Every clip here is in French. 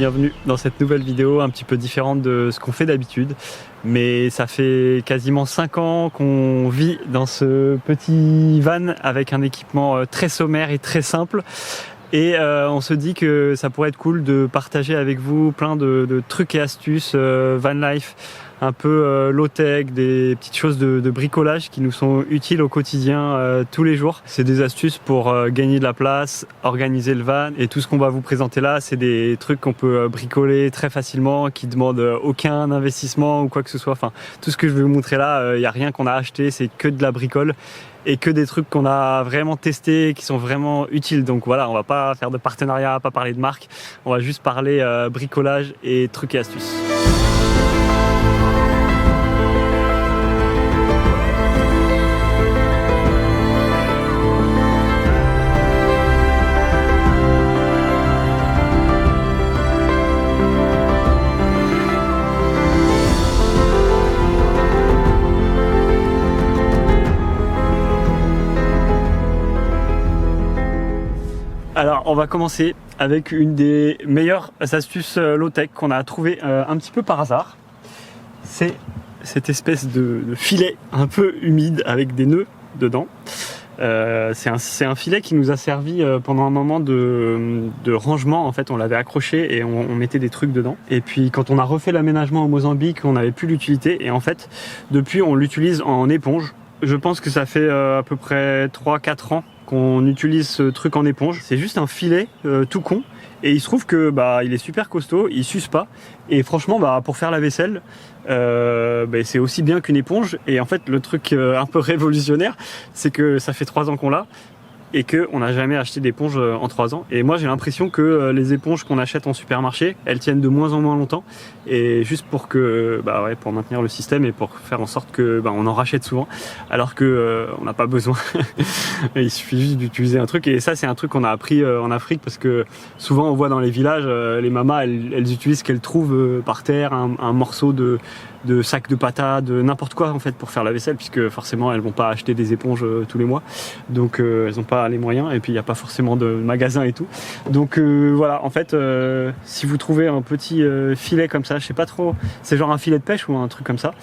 bienvenue dans cette nouvelle vidéo un petit peu différente de ce qu'on fait d'habitude. Mais ça fait quasiment 5 ans qu'on vit dans ce petit van avec un équipement très sommaire et très simple. Et on se dit que ça pourrait être cool de partager avec vous plein de trucs et astuces van life, un peu low-tech, des petites choses de bricolage qui nous sont utiles au quotidien tous les jours. C'est des astuces pour gagner de la place, organiser le van, et tout ce qu'on va vous présenter là, c'est des trucs qu'on peut bricoler très facilement, qui demandent aucun investissement ou quoi que ce soit. Enfin, tout ce que je vais vous montrer là, il n'y a rien qu'on a acheté, c'est que de la bricole et que des trucs qu'on a vraiment testés, qui sont vraiment utiles. Donc voilà, on va pas faire de partenariat, pas parler de marque, on va juste parler bricolage et trucs et astuces. Alors on va commencer avec une des meilleures astuces low-tech qu'on a trouvé un petit peu par hasard. C'est cette espèce de filet un peu humide avec des nœuds dedans. C'est un filet qui nous a servi pendant un moment de rangement. En fait, on l'avait accroché et on mettait des trucs dedans. Et puis quand on a refait l'aménagement au Mozambique, on n'avait plus l'utilité. Et en fait, depuis on l'utilise en éponge. Je pense que ça fait à peu près 3-4 ans qu'on utilise ce truc en éponge. C'est juste un filet tout con, et il se trouve que il est super costaud, il s'use pas, et franchement pour faire la vaisselle c'est aussi bien qu'une éponge. Et en fait le truc un peu révolutionnaire, c'est que ça fait 3 ans qu'on l'a et qu'on n'a jamais acheté d'éponge en 3 ans. Et moi j'ai l'impression que les éponges qu'on achète en supermarché, elles tiennent de moins en moins longtemps, et juste pour que pour maintenir le système et pour faire en sorte que on en rachète souvent, alors que on n'a pas besoin. Il suffit juste d'utiliser un truc. Et ça, c'est un truc qu'on a appris en Afrique, parce que souvent on voit dans les villages les mamas, elles utilisent ce qu'elles trouvent par terre, un morceau de sac de patates, de n'importe quoi en fait, pour faire la vaisselle, puisque forcément elles vont pas acheter des éponges tous les mois, donc elles ont pas les moyens, et puis il n'y a pas forcément de magasin et tout. Donc voilà, en fait si vous trouvez un petit filet comme ça, je sais pas trop, c'est genre un filet de pêche ou un truc comme ça,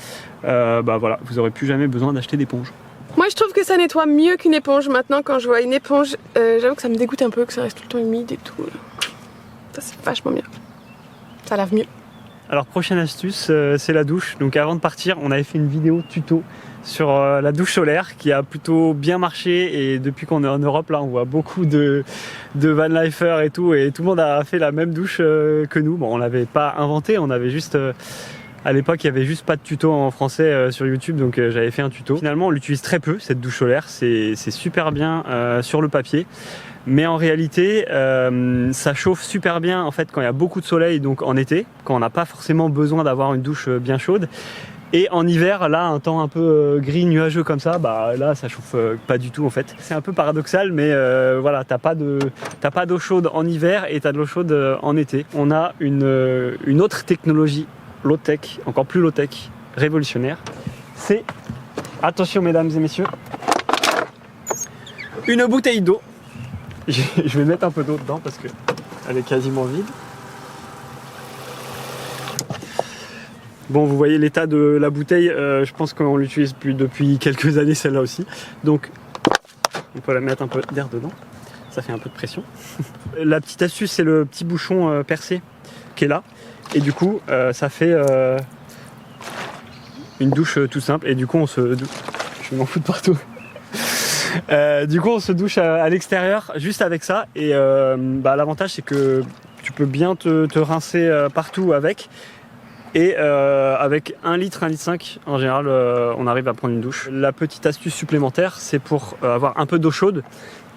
voilà, vous aurez plus jamais besoin d'acheter d'éponge. Moi je trouve que ça nettoie mieux qu'une éponge. Maintenant quand je vois une éponge, j'avoue que ça me dégoûte un peu, que ça reste tout le temps humide et tout. Ça c'est vachement mieux, ça lave mieux. Alors prochaine astuce, c'est la douche. Donc avant de partir, on avait fait une vidéo tuto sur la douche solaire qui a plutôt bien marché, et depuis qu'on est en Europe là, on voit beaucoup de van lifers et tout le monde a fait la même douche que nous. Bon, on l'avait pas inventé, on avait juste à l'époque, il n'y avait juste pas de tuto en français sur YouTube, donc j'avais fait un tuto. Finalement, on l'utilise très peu, cette douche solaire, c'est super bien sur le papier. Mais en réalité, ça chauffe super bien en fait quand il y a beaucoup de soleil, donc en été, quand on n'a pas forcément besoin d'avoir une douche bien chaude. Et en hiver, là, un temps un peu gris, nuageux comme ça, là, ça chauffe pas du tout en fait. C'est un peu paradoxal, mais voilà, t'as pas d'eau chaude en hiver et t'as de l'eau chaude en été. On a une autre technologie low-tech, encore plus low-tech, révolutionnaire. C'est, attention mesdames et messieurs, une bouteille d'eau. Je vais mettre un peu d'eau dedans parce que elle est quasiment vide. Bon, vous voyez l'état de la bouteille, je pense qu'on l'utilise depuis quelques années, celle-là aussi. Donc on peut la mettre un peu d'air dedans, ça fait un peu de pression. La petite astuce, c'est le petit bouchon percé qui est là, et du coup ça fait une douche tout simple. Et du coup je m'en fous de partout. Du coup on se douche à l'extérieur juste avec ça, et l'avantage c'est que tu peux bien te rincer partout avec, et avec 1 litre, 1,5 litre en général on arrive à prendre une douche. La petite astuce supplémentaire, c'est pour avoir un peu d'eau chaude,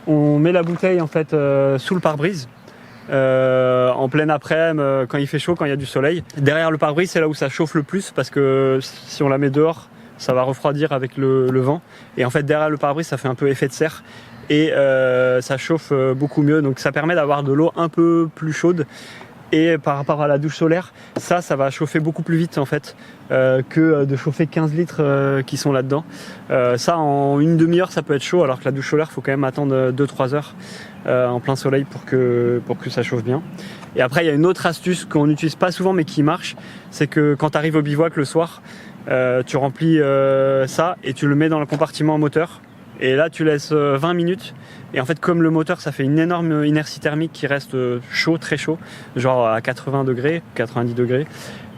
on met la bouteille en fait sous le pare-brise en pleine après-midi, quand il fait chaud, quand il y a du soleil. Derrière le pare-brise, c'est là où ça chauffe le plus, parce que si on la met dehors, ça va refroidir avec le vent, et en fait derrière le pare-brise ça fait un peu effet de serre, et ça chauffe beaucoup mieux, donc ça permet d'avoir de l'eau un peu plus chaude Et par rapport à la douche solaire, ça va chauffer beaucoup plus vite en fait que de chauffer 15 litres qui sont là-dedans. Ça en une demi-heure ça peut être chaud, alors que la douche solaire faut quand même attendre 2-3 heures en plein soleil pour que ça chauffe bien. Et après il y a une autre astuce qu'on n'utilise pas souvent mais qui marche, c'est que quand tu arrives au bivouac le soir, tu remplis ça et tu le mets dans le compartiment moteur. Et là tu laisses 20 minutes et en fait comme le moteur ça fait une énorme inertie thermique qui reste chaud, très chaud, genre à 80 degrés, 90 degrés,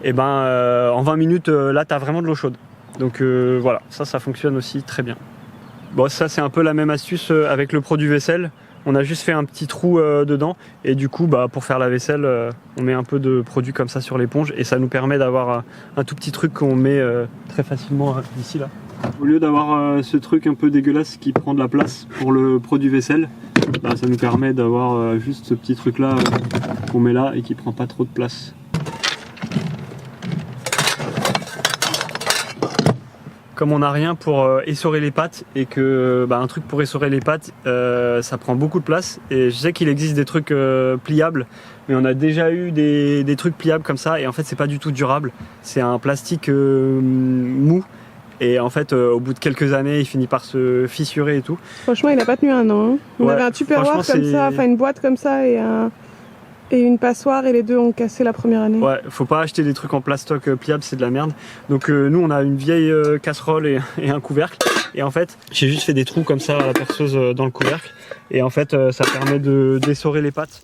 et ben en 20 minutes là tu as vraiment de l'eau chaude. Donc voilà, ça fonctionne aussi très bien. Bon, ça c'est un peu la même astuce avec le produit vaisselle. On a juste fait un petit trou dedans et du coup pour faire la vaisselle on met un peu de produit comme ça sur l'éponge et ça nous permet d'avoir un tout petit truc qu'on met très facilement ici là. Au lieu d'avoir ce truc un peu dégueulasse qui prend de la place pour le produit vaisselle, ça nous permet d'avoir juste ce petit truc là qu'on met là et qui prend pas trop de place. Comme on n'a rien pour essorer les pâtes et que un truc pour essorer les pâtes ça prend beaucoup de place, et je sais qu'il existe des trucs pliables, mais on a déjà eu des trucs pliables comme ça et en fait c'est pas du tout durable, c'est un plastique mou. Et en fait, au bout de quelques années, il finit par se fissurer et tout. Franchement, il n'a pas tenu un an. Hein. On avait un tupperware comme ça, enfin une boîte comme ça et une passoire, et les deux ont cassé la première année. Ouais, faut pas acheter des trucs en plastoc pliable, c'est de la merde. Donc nous, on a une vieille casserole et un couvercle. Et en fait, j'ai juste fait des trous comme ça à la perceuse dans le couvercle. Et en fait, ça permet d'essorer les pâtes.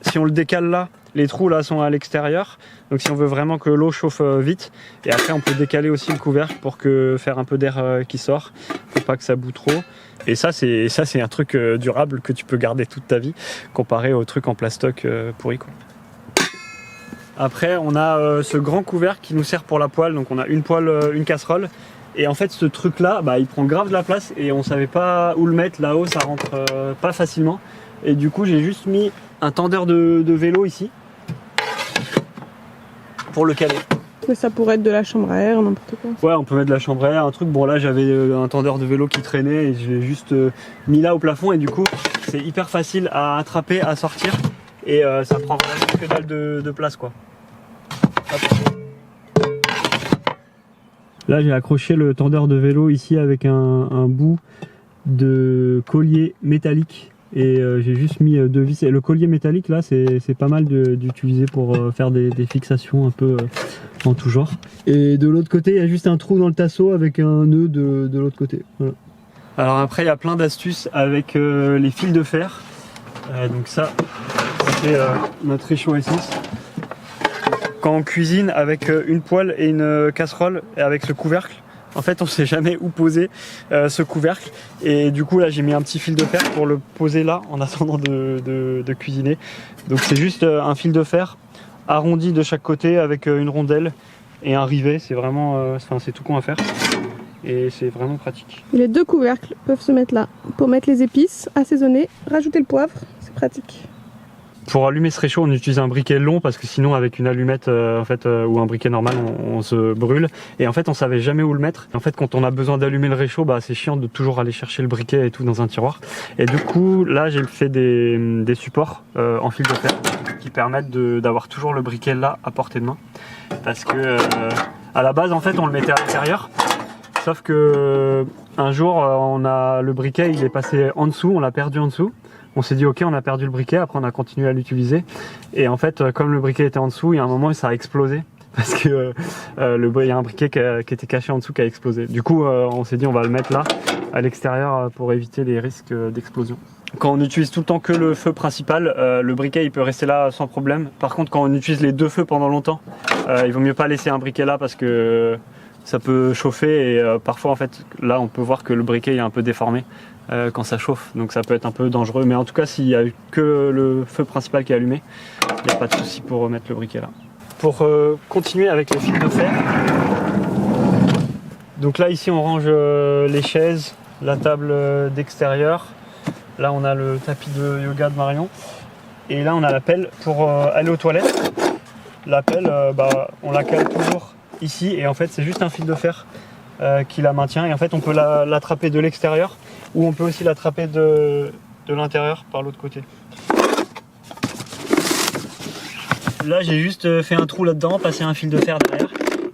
Si on le décale là, les trous là sont à l'extérieur, donc si on veut vraiment que l'eau chauffe vite, et après on peut décaler aussi le couvercle pour faire un peu d'air qui sort, faut pas que ça boue trop. Et ça c'est un truc durable que tu peux garder toute ta vie, comparé aux trucs en plastoc pourri quoi. Après on a ce grand couvercle qui nous sert pour la poêle, donc on a une poêle, une casserole, et en fait ce truc là, il prend grave de la place et on savait pas où le mettre, là-haut ça rentre pas facilement, et du coup j'ai juste mis un tendeur de vélo ici pour le caler. Mais ça pourrait être de la chambre à air, n'importe quoi. Ouais, on peut mettre de la chambre à air, un truc. Bon là j'avais un tendeur de vélo qui traînait et je l'ai juste mis là au plafond, et du coup c'est hyper facile à attraper, à sortir, et ça prend vraiment que dalle de place quoi. Hop. Là j'ai accroché le tendeur de vélo ici avec un bout de collier métallique. Et j'ai juste mis 2 vis. Et le collier métallique là, c'est pas mal d'utiliser pour faire des fixations un peu en tout genre. Et de l'autre côté, il y a juste un trou dans le tasseau avec un nœud de l'autre côté. Voilà. Alors après, il y a plein d'astuces avec les fils de fer. Donc ça, c'est notre réchaud essence. Quand on cuisine avec une poêle et une casserole et avec ce couvercle, en fait on sait jamais où poser ce couvercle, et du coup là j'ai mis un petit fil de fer pour le poser là en attendant de cuisiner. Donc c'est juste un fil de fer arrondi de chaque côté avec une rondelle et un rivet. C'est vraiment c'est tout con à faire et c'est vraiment pratique. Les deux couvercles peuvent se mettre là pour mettre les épices, assaisonner, rajouter le poivre, c'est pratique. Pour allumer ce réchaud, on utilise un briquet long parce que sinon avec une allumette ou un briquet normal on se brûle, et en fait on savait jamais où le mettre. En fait quand on a besoin d'allumer le réchaud, c'est chiant de toujours aller chercher le briquet et tout dans un tiroir. Et du coup là j'ai fait des supports en fil de fer qui permettent d'avoir toujours le briquet là à portée de main, parce que à la base en fait on le mettait à l'intérieur, sauf que un jour le briquet il est passé en dessous, on l'a perdu en dessous. On s'est dit ok, on a perdu le briquet, après on a continué à l'utiliser, et en fait comme le briquet était en dessous, il y a un moment où ça a explosé parce que il y a un briquet qui était caché en dessous qui a explosé. Du coup on s'est dit on va le mettre là à l'extérieur pour éviter les risques d'explosion. Quand on utilise tout le temps que le feu principal, le briquet il peut rester là sans problème. Par contre quand on utilise les deux feux pendant longtemps, il vaut mieux pas laisser un briquet là parce que ça peut chauffer, et parfois en fait là on peut voir que le briquet est un peu déformé quand ça chauffe, donc ça peut être un peu dangereux. Mais en tout cas s'il n'y a que le feu principal qui est allumé, il n'y a pas de souci pour remettre le briquet là. Pour continuer avec les fils de fer, donc là ici on range les chaises, la table d'extérieur, là on a le tapis de yoga de Marion, et là on a la pelle pour aller aux toilettes. La pelle on la cale toujours ici, et en fait c'est juste un fil de fer qui la maintient. Et en fait, on peut l'attraper de l'extérieur ou on peut aussi l'attraper de l'intérieur par l'autre côté. Là, j'ai juste fait un trou là-dedans, passé un fil de fer derrière.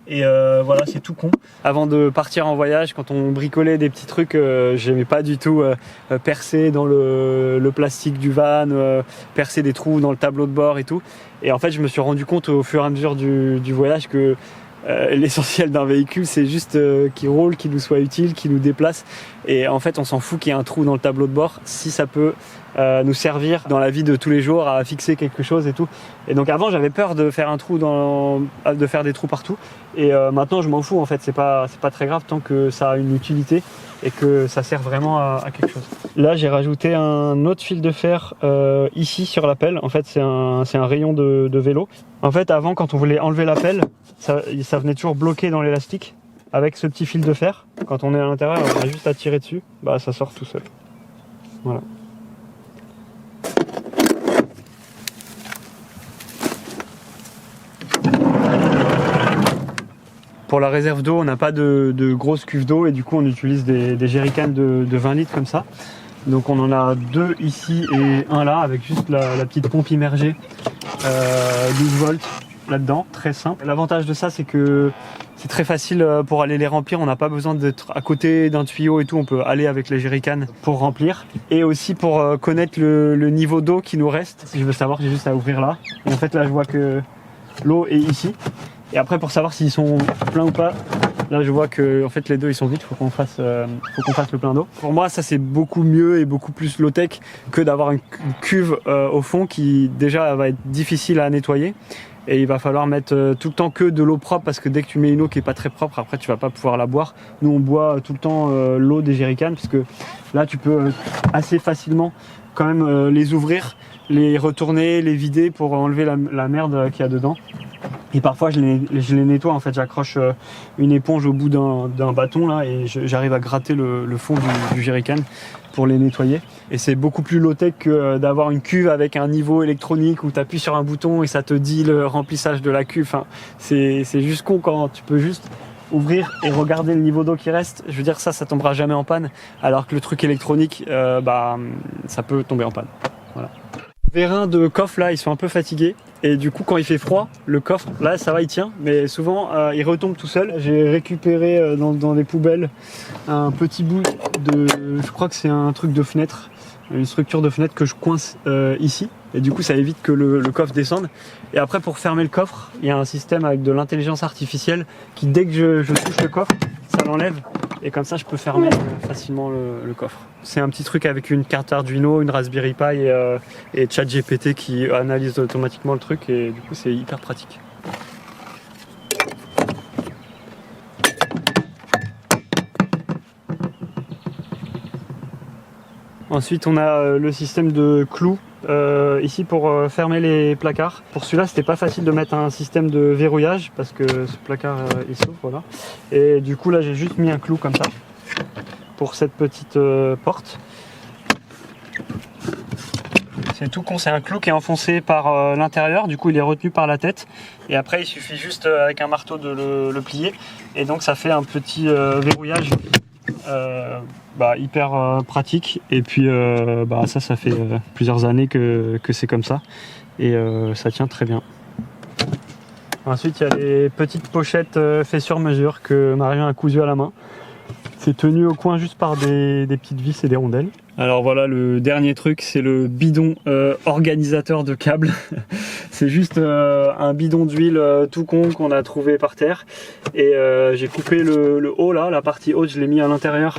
Et voilà, c'est tout con. Avant de partir en voyage, quand on bricolait des petits trucs, j'aimais pas du tout percer dans le plastique du van, percer des trous dans le tableau de bord et tout. Et en fait, je me suis rendu compte au fur et à mesure du voyage que l'essentiel d'un véhicule, c'est juste qu'il roule, qu'il nous soit utile, qu'il nous déplace. Et en fait, on s'en fout qu'il y ait un trou dans le tableau de bord si ça peut nous servir dans la vie de tous les jours à fixer quelque chose et tout. Et donc avant, j'avais peur de faire un trou de faire des trous partout. Et maintenant, je m'en fous en fait. C'est pas très grave tant que ça a une utilité et que ça sert vraiment à quelque chose. Là, j'ai rajouté un autre fil de fer ici sur la pelle. En fait, c'est un rayon de vélo. En fait, avant, quand on voulait enlever la pelle, ça venait toujours bloqué dans l'élastique. Avec ce petit fil de fer, quand on est à l'intérieur, on a juste à tirer dessus, bah ça sort tout seul. Voilà. Pour la réserve d'eau, on n'a pas de grosses cuves d'eau et du coup on utilise des jerrycans de 20 litres comme ça. Donc on en a 2 ici et un là avec juste la petite pompe immergée 12 volts là-dedans, très simple. L'avantage de ça, c'est que c'est très facile pour aller les remplir, on n'a pas besoin d'être à côté d'un tuyau et tout, on peut aller avec les jerrycans pour remplir. Et aussi pour connaître le niveau d'eau qui nous reste. Si je veux savoir, j'ai juste à ouvrir là. Et en fait là je vois que l'eau est ici. Et après pour savoir s'ils sont pleins ou pas, là je vois que en fait les deux ils sont vides, faut qu'on fasse le plein d'eau. Pour moi ça c'est beaucoup mieux et beaucoup plus low-tech que d'avoir une cuve au fond qui déjà va être difficile à nettoyer. Et il va falloir mettre tout le temps que de l'eau propre parce que dès que tu mets une eau qui est pas très propre, après tu vas pas pouvoir la boire. Nous on boit tout le temps l'eau des jerrycans parce que là tu peux assez facilement quand même les ouvrir, les retourner, les vider pour enlever la merde qu'il y a dedans. Et parfois je les nettoie, en fait j'accroche une éponge au bout d'un bâton là et j'arrive à gratter le fond du jerrycan pour les nettoyer. Et c'est beaucoup plus low-tech que d'avoir une cuve avec un niveau électronique où tu appuies sur un bouton et ça te dit le remplissage de la cuve. Enfin, c'est juste con quand tu peux juste ouvrir et regarder le niveau d'eau qui reste. Je veux dire ça tombera jamais en panne, alors que le truc électronique, ça peut tomber en panne. Voilà. Les vérins de coffre là, ils sont un peu fatigués. Et du coup quand il fait froid, le coffre là ça va, il tient, mais souvent il retombe tout seul. J'ai récupéré dans les poubelles un petit bout je crois que c'est un truc de fenêtre, une structure de fenêtre que je coince ici. Et du coup ça évite que le coffre descende. Et après pour fermer le coffre, il y a un système avec de l'intelligence artificielle qui dès que je touche le coffre, ça l'enlève. Et comme ça je peux fermer facilement le coffre. C'est un petit truc avec une carte Arduino, une Raspberry Pi et ChatGPT qui analyse automatiquement le truc et du coup c'est hyper pratique. Ensuite on a le système de clous ici pour fermer les placards. Pour celui-là c'était pas facile de mettre un système de verrouillage parce que ce placard il s'ouvre, voilà. Et du coup là j'ai juste mis un clou comme ça pour cette petite porte. C'est tout con, c'est un clou qui est enfoncé par l'intérieur, du coup il est retenu par la tête et après il suffit juste avec un marteau de le plier et donc ça fait un petit verrouillage hyper pratique. Et puis ça fait plusieurs années que c'est comme ça et ça tient très bien. Ensuite il y a les petites pochettes faites sur mesure que Marion a cousues à la main. C'est tenu au coin juste par des petites vis et des rondelles. Alors voilà, le dernier truc, c'est le bidon organisateur de câbles. C'est juste un bidon d'huile tout con qu'on a trouvé par terre. Et j'ai coupé le haut là, la partie haute, je l'ai mis à l'intérieur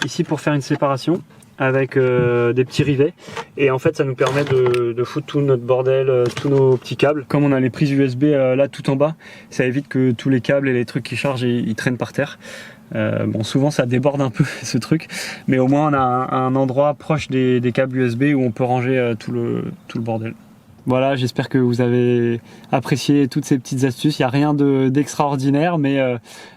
ici pour faire une séparation avec des petits rivets. Et en fait ça nous permet de foutre tout notre bordel, tous nos petits câbles. Comme on a les prises USB là tout en bas, ça évite que tous les câbles et les trucs qui chargent ils traînent par terre. Souvent ça déborde un peu ce truc, mais au moins on a un endroit proche des câbles USB où on peut ranger tout le bordel. Voilà, j'espère que vous avez apprécié toutes ces petites astuces. Il n'y a rien d'extraordinaire, mais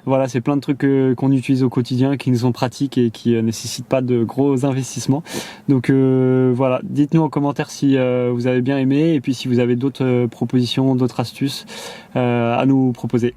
voilà, c'est plein de trucs qu'on utilise au quotidien, qui nous sont pratiques et qui nécessitent pas de gros investissements. Donc voilà, dites-nous en commentaire si vous avez bien aimé et puis si vous avez d'autres propositions, d'autres astuces à nous proposer.